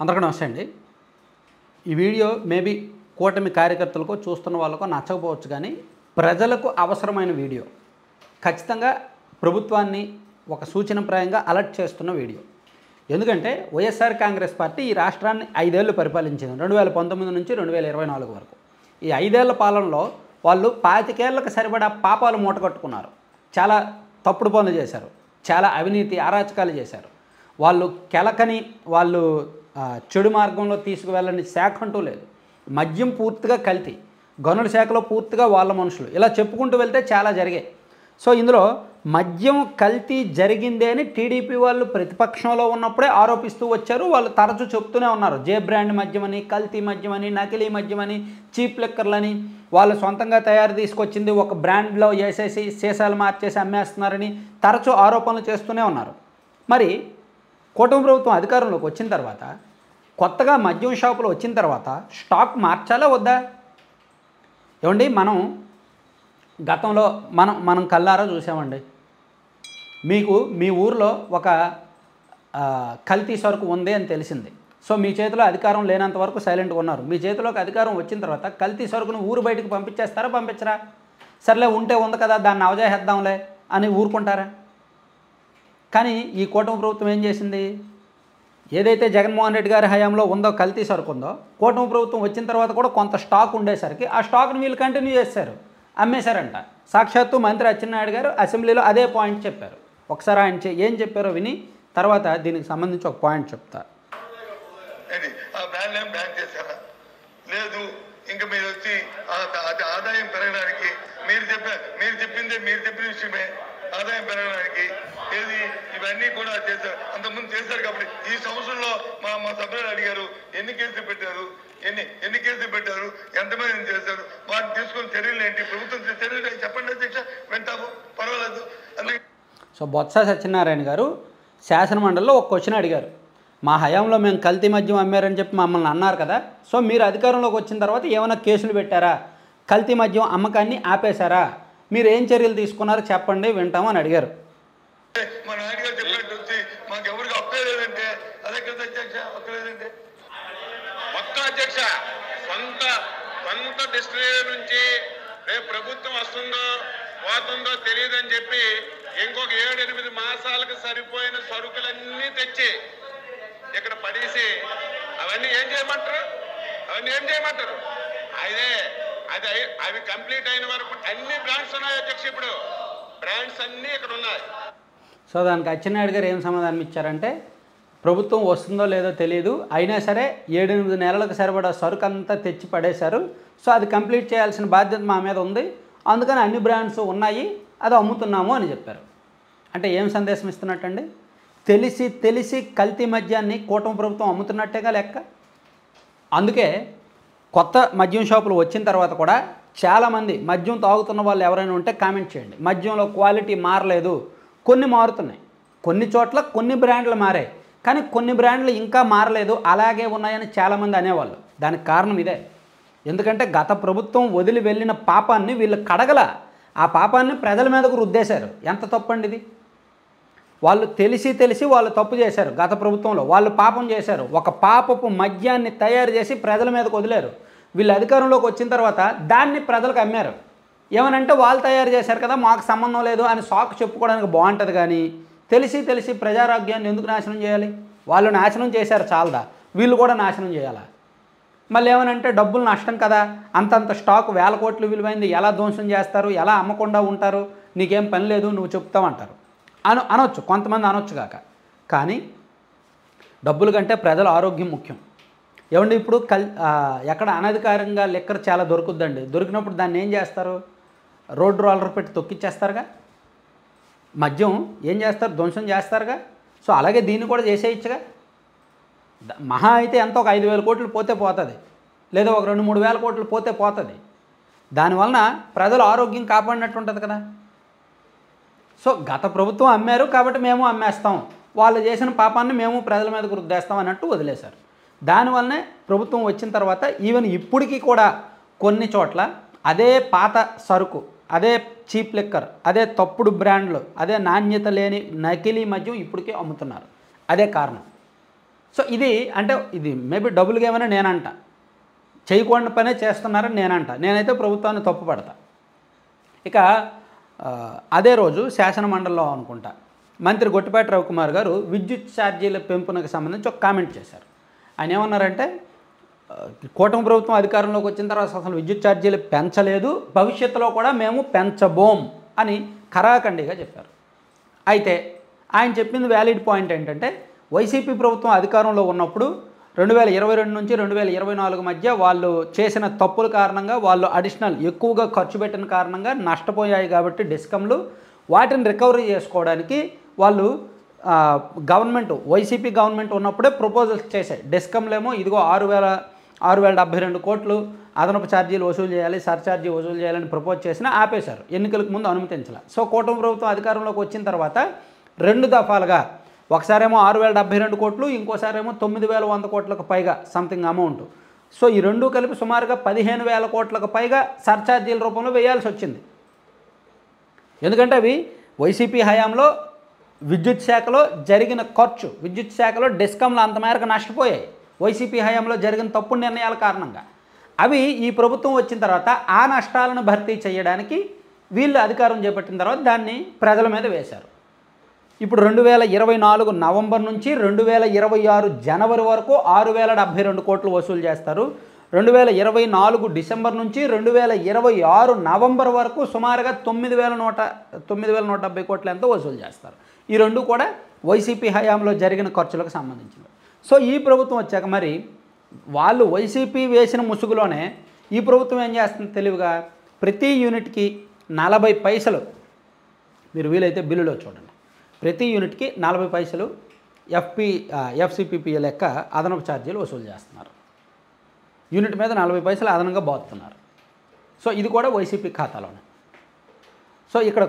అందరికీ నమస్తే అండి. ఈ వీడియో మేబీ కూటమి కార్యకర్తలకు చూస్తున్న వాళ్ళకు నచ్చకపోవచ్చు, కానీ ప్రజలకు అవసరమైన వీడియో. ఖచ్చితంగా ప్రభుత్వాన్ని ఒక సూచనప్రాయంగా అలర్ట్ చేస్తున్న వీడియో. ఎందుకంటే వైఎస్ఆర్ కాంగ్రెస్ పార్టీ ఈ రాష్ట్రాన్ని 5 ఏళ్ళు పరిపాలించింది, 2019 నుంచి 2024 వరకు. ఈ 5 ఏళ్ల పాలనలో వాళ్ళు 25 ఏళ్లకు సరిపడా పాపాలు మూటగట్టుకున్నారు. చాలా తప్పుడు పనులు చేశారు, చాలా అవినీతి అరాచకాలు చేశారు. వాళ్ళు కెలకని వాళ్ళు చెడు మార్గంలో తీసుకువెళ్ళని శాఖ అంటూ లేదు. మద్యం పూర్తిగా కల్తీ, గనుల శాఖలో పూర్తిగా వాళ్ళ మనుషులు, ఇలా చెప్పుకుంటూ వెళ్తే చాలా జరిగాయి. సో ఇందులో మద్యం కల్తీ జరిగిందే అని టీడీపీ వాళ్ళు ప్రతిపక్షంలో ఉన్నప్పుడే ఆరోపిస్తూ వచ్చారు. వాళ్ళు తరచూ చెప్తూనే ఉన్నారు, జే బ్రాండ్ మద్యం అని, కల్తీ మద్యం అని, నకిలీ మద్యం అని, చీప్ లిక్కర్లని, వాళ్ళు సొంతంగా తయారు తీసుకొచ్చింది ఒక బ్రాండ్లో వేసేసి సీసాలు మార్చేసి అమ్మేస్తున్నారని తరచూ ఆరోపణలు చేస్తూనే ఉన్నారు. మరి కూటమి ప్రభుత్వం అధికారంలోకి వచ్చిన తర్వాత, కొత్తగా మద్యం షాపులు వచ్చిన తర్వాత స్టాక్ మార్చాలా వద్దా? ఏమండి, మనం గతంలో మనం కల్లారా చూసామండి. మీకు మీ ఊరిలో ఒక కల్తీ సరుకు ఉంది అని తెలిసింది. సో మీ చేతిలో అధికారం లేనంత వరకు సైలెంట్గా ఉన్నారు. మీ చేతిలోకి అధికారం వచ్చిన తర్వాత కల్తీ సరుకును ఊరు బయటకు పంపించేస్తారా, పంపించరా? సర్లే ఉంటే ఉంది కదా, దాన్ని అవజేద్దాంలే అని ఊరుకుంటారా? కానీ ఈ కూటమి ప్రభుత్వం ఏం చేసింది? ఏదైతే జగన్మోహన్ రెడ్డి గారి హయాంలో ఉందో కల్తీ సరుకు ఉందో, కూటమి ప్రభుత్వం వచ్చిన తర్వాత కూడా కొంత స్టాక్ ఉండేసరికి ఆ స్టాక్ని వీళ్ళు కంటిన్యూ చేశారు, అమ్మేశారంట. సాక్షాత్తు మంత్రి అచ్చెన్నాయుడు గారు అసెంబ్లీలో అదే పాయింట్ చెప్పారు. ఒకసారి ఆయన ఏం చెప్పారో విని తర్వాత దీనికి సంబంధించి ఒక పాయింట్ చెప్తా. లేదు, ఇంకా మీరు వచ్చి ఆదాయం పెరగడానికి మీరు చెప్పిన విషయమే ఆదాయం పెరగడానికి ఏది ఇవన్నీ కూడా చేశారు. అంతకుముందు చేశారు కాబట్టి ఈ సంవత్సరంలో మా సభ్యులు అడిగారు, ఎన్ని కేసులు పెట్టారు, ఎన్ని కేసులు పెట్టారు, ఎంతమంది చేశారు, వాటిని తీసుకున్న చర్యలు ఏంటి, ప్రభుత్వం చర్యలు చెప్పండి అధ్యక్ష, వింటాము, పర్వాలేదు. అందుకే సో బొత్స సత్యనారాయణ గారు శాసనమండలిలో ఒక క్వశ్చన్ అడిగారు. మా హయాంలో మేము కల్తీ మద్యం అమ్మారని చెప్పి మమ్మల్ని అన్నారు కదా, సో మీరు అధికారంలోకి వచ్చిన తర్వాత ఏమైనా కేసులు పెట్టారా, కల్తీ మద్యం అమ్మకాన్ని ఆపేశారా, మీరు ఏం చర్యలు తీసుకున్నారో చెప్పండి, వింటాము అని అడిగారు. మా నాయుడు గారు చెప్పినట్టు వచ్చి మాకు ఎవరికి అప్పలేదంటే అదే కదా అధ్యక్ష, అక్కలేదంటే మొత్తం అధ్యక్ష సొంత డిస్ట్రిక్ట్ నుంచి రేపు ప్రభుత్వం వస్తుందో పోతుందో తెలియదని చెప్పి ఇంకొక 7-8 మాసాలకు సరిపోయిన సరుకులన్నీ తెచ్చి ఇక్కడ పడేసి అవన్నీ ఏం చేయమంటారు? అవి కంప్లీట్ అయిన వరకు అన్ని బ్రాండ్స్ ఉన్నాయి అధ్యక్ష. ఇప్పుడు బ్రాండ్స్ అన్నీ ఇక్కడ ఉన్నాయి. సో దానికి అచ్చెన్నాయుడు గారు ఏం సమాధానం ఇచ్చారంటే, ప్రభుత్వం వస్తుందో లేదో తెలియదు, అయినా సరే 7-8 నెలలకు సరిపడా సరుకు అంతా తెచ్చి పడేశారు, సో అది కంప్లీట్ చేయాల్సిన బాధ్యత మా మీద ఉంది, అందుకని అన్ని బ్రాండ్స్ ఉన్నాయి, అది అమ్ముతున్నాము అని చెప్పారు. అంటే ఏం సందేశం ఇస్తున్నట్టండి? తెలిసి కల్తీ మద్యాన్ని కూటమి ప్రభుత్వం అమ్ముతున్నట్టేగా లెక్క. అందుకే కొత్త మద్యం షాపులు వచ్చిన తర్వాత కూడా చాలామంది మద్యం తాగుతున్న వాళ్ళు ఎవరైనా ఉంటే కామెంట్ చేయండి. మద్యంలో క్వాలిటీ మారలేదు, కొన్ని మారుతున్నాయి, కొన్ని చోట్ల కొన్ని బ్రాండ్లు మారాయి, కానీ కొన్ని బ్రాండ్లు ఇంకా మారలేదు, అలాగే ఉన్నాయని చాలామంది అనేవాళ్ళు. దానికి కారణం ఇదే. ఎందుకంటే గత ప్రభుత్వం వదిలి వెళ్ళిన పాపాన్ని వీళ్ళు కడగల, ఆ పాపాన్ని ప్రజల మీదకు రుద్దేశారు. ఎంత తప్పండి ఇది? వాళ్ళు తెలిసి వాళ్ళు తప్పు చేశారు. గత ప్రభుత్వంలో వాళ్ళు పాపం చేశారు, ఒక పాపపు మద్యాన్ని తయారు చేసి ప్రజల మీదకు వదిలేరు. వీళ్ళు అధికారంలోకి వచ్చిన తర్వాత దాన్ని ప్రజలకు అమ్మారు. ఏమనంటే వాళ్ళు తయారు చేశారు కదా, మాకు సంబంధం లేదు అని సాకు చెప్పుకోవడానికి బాగుంటుంది, కానీ తెలిసి ప్రజారోగ్యాన్ని ఎందుకు నాశనం చేయాలి? వాళ్ళు నాశనం చేశారు చాలదా, వీళ్ళు కూడా నాశనం చేయాలా? మళ్ళీ ఏమనంటే డబ్బులు నష్టం కదా, అంతంత స్టాక్ 1000 కోట్లు విలువైంది ఎలా ధ్వంసం చేస్తారు, ఎలా అమ్మకుండా ఉంటారు, నీకేం పని లేదు నువ్వు చెప్తావంటారు అనొచ్చు, కొంతమంది అనొచ్చు కాక. కానీ డబ్బుల కంటే ప్రజల ఆరోగ్యం ముఖ్యం. ఏమండి, ఇప్పుడు ఎక్కడ అనధికారంగా లిక్కర్ చాలా దొరుకుద్దండి, దొరికినప్పుడు దాన్ని ఏం చేస్తారు? రోడ్ రోలర్ పెట్టి తొక్కిచ్చేస్తారుగా. మద్యం ఏం చేస్తారు? ధ్వంసం చేస్తారుగా. సో అలాగే దీన్ని కూడా చేసేయచ్చుగా. మహా అయితే ఎంత ఒక 5,000 కోట్లు పోతే పోతుంది, లేదా ఒక 2-3 వేల కోట్లు పోతే పోతుంది. దానివలన ప్రజల ఆరోగ్యం కాపాడినట్టు ఉంటుంది కదా. సో గత ప్రభుత్వం అమ్మారు కాబట్టి మేము అమ్మేస్తాం, వాళ్ళు చేసిన పాపాన్ని మేము ప్రజల మీదకు రుద్దేస్తాం అన్నట్టు వదిలేశారు. దానివల్లనే ప్రభుత్వం వచ్చిన తర్వాత ఈవెన్ ఇప్పటికీ కూడా కొన్ని చోట్ల అదే పాత సరుకు, అదే చీప్ లిక్కర్, అదే తప్పుడు బ్రాండ్లు, అదే నాణ్యత లేని నకిలీ మద్యం ఇప్పటికీ అమ్ముతున్నారు. అదే కారణం. సో ఇది అంటే ఇది మేబీ డబుల్ గేమ్ అని నేనంట, చేయకూడని పనే చేస్తున్నారని నేనంట. నేనైతే ప్రభుత్వాన్ని తప్పుపడతా. ఇక అదే రోజు శాసనమండలిలో అనుకుంటా మంత్రి గొట్టిపాటి రవికుమార్ గారు విద్యుత్ ఛార్జీల పెంపునకు సంబంధించి ఒక కామెంట్ చేశారు. ఆయన ఏమన్నారంటే కూటమి ప్రభుత్వం అధికారంలోకి వచ్చిన తర్వాత అసలు విద్యుత్ ఛార్జీలు పెంచలేదు, భవిష్యత్తులో కూడా మేము పెంచబోం అని ఖరాఖండిగా చెప్పారు. అయితే ఆయన చెప్పింది వ్యాలిడ్ పాయింట్ ఏంటంటే వైసీపీ ప్రభుత్వం అధికారంలో ఉన్నప్పుడు 2022 నుంచి 2024 మధ్య వాళ్ళు చేసిన తప్పుల కారణంగా వాళ్ళు అడిషనల్ ఎక్కువగా ఖర్చు పెట్టిన కారణంగా నష్టపోయాయి కాబట్టి డిస్కంలు వాటిని రికవరీ చేసుకోవడానికి వాళ్ళు గవర్నమెంట్ వైసీపీ గవర్నమెంట్ ఉన్నప్పుడే ప్రపోజల్స్ చేశాయి. డిస్కంలేమో ఇదిగో 6,072 కోట్లు అదనపు ఛార్జీలు వసూలు చేయాలి, సర్ఛార్జీ వసూలు చేయాలని ప్రపోజ్ చేసినా ఆపేశారు, ఎన్నికలకు ముందు అనుమతించాల. సో కూటమి ప్రభుత్వం అధికారంలోకి వచ్చిన తర్వాత 2 దఫాలుగా ఒకసారేమో 6,072 కోట్లు, ఇంకోసారేమో 9,100 కోట్లకు పైగా సంథింగ్ అమౌంట్. సో ఈ రెండు కలిపి సుమారుగా 15,000 కోట్లకు పైగా సర్ఛార్జీల రూపంలో వేయాల్సి వచ్చింది. ఎందుకంటే అవి వైసీపీ హయాంలో విద్యుత్ శాఖలో జరిగిన ఖర్చు, విద్యుత్ శాఖలో డిస్కంలు అంత మేరకు నష్టపోయాయి వైసీపీ హయాంలో జరిగిన తప్పుడు నిర్ణయాల కారణంగా. అవి ఈ ప్రభుత్వం వచ్చిన తర్వాత ఆ నష్టాలను భర్తీ చేయడానికి వీళ్ళు అధికారం చేపట్టిన తర్వాత దాన్ని ప్రజల మీద వేశారు. ఇప్పుడు 2024 నవంబర్ నుంచి 2026 జనవరి వరకు 6,072 కోట్లు వసూలు చేస్తారు. 2024 డిసెంబర్ నుంచి 2026 నవంబర్ వరకు సుమారుగా 9,170 కోట్లు ఎంతో వసూలు చేస్తారు. ఈ రెండు కూడా వైసీపీ హయాంలో జరిగిన ఖర్చులకు సంబంధించినవి. సో ఈ ప్రభుత్వం వచ్చాక మరి వాళ్ళు వైసీపీ వేసిన ముసుగులోనే ఈ ప్రభుత్వం ఏం చేస్తుంది తెలివిగా, ప్రతి యూనిట్కి 40 పైసలు, మీరు వీలైతే బిల్లులో చూడండి, ప్రతి యూనిట్కి 40 పైసలు ఎఫ్సిపిపిఏ లెక్క అదనపు ఛార్జీలు వసూలు చేస్తున్నారు. యూనిట్ మీద 40 పైసలు అదనంగా బాతున్నారు. సో ఇది కూడా వైసీపీ ఖాతాలోనే. సో ఇక్కడ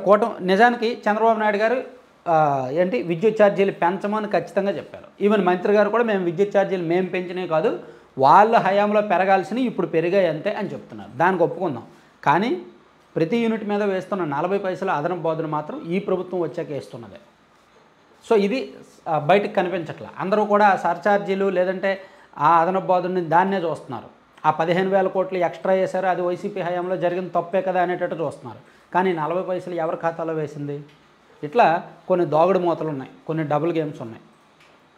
నిజానికి చంద్రబాబు నాయుడు గారు విద్యుత్ ఛార్జీలు పెంచమని ఖచ్చితంగా చెప్పారు. ఈవెన్ మంత్రి గారు కూడా మేము విద్యుత్ ఛార్జీలు మేము పెంచినవి కాదు, వాళ్ళ హయాంలో పెరగాల్సినవి ఇప్పుడు పెరిగాయి అంతే అని చెప్తున్నారు. దానికి ఒప్పుకుందాం. కానీ ప్రతి యూనిట్ మీద వేస్తున్న 40 పైసలు అదనపు బాధలు మాత్రం ఈ ప్రభుత్వం వచ్చాక వేస్తున్నదే. సో ఇది బయటకు కనిపించట్లా. అందరూ కూడా సర్ఛార్జీలు లేదంటే ఆ అదనపు బాధని దాన్నే చూస్తున్నారు. ఆ 15,000 కోట్లు ఎక్స్ట్రా చేశారు, అది వైసీపీ హయాంలో జరిగిన తప్పే కదా అనేటట్టు చూస్తున్నారు. కానీ 40 పైసలు ఎవరి ఖాతాలో వేసింది? ఇట్లా కొన్ని దోగుడు మూతలు ఉన్నాయి, కొన్ని డబుల్ గేమ్స్ ఉన్నాయి.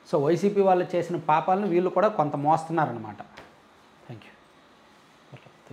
సో వైసీపీ వాళ్ళు చేసిన పాపాలను వీళ్ళు కూడా కొంత మోస్తున్నారనమాట.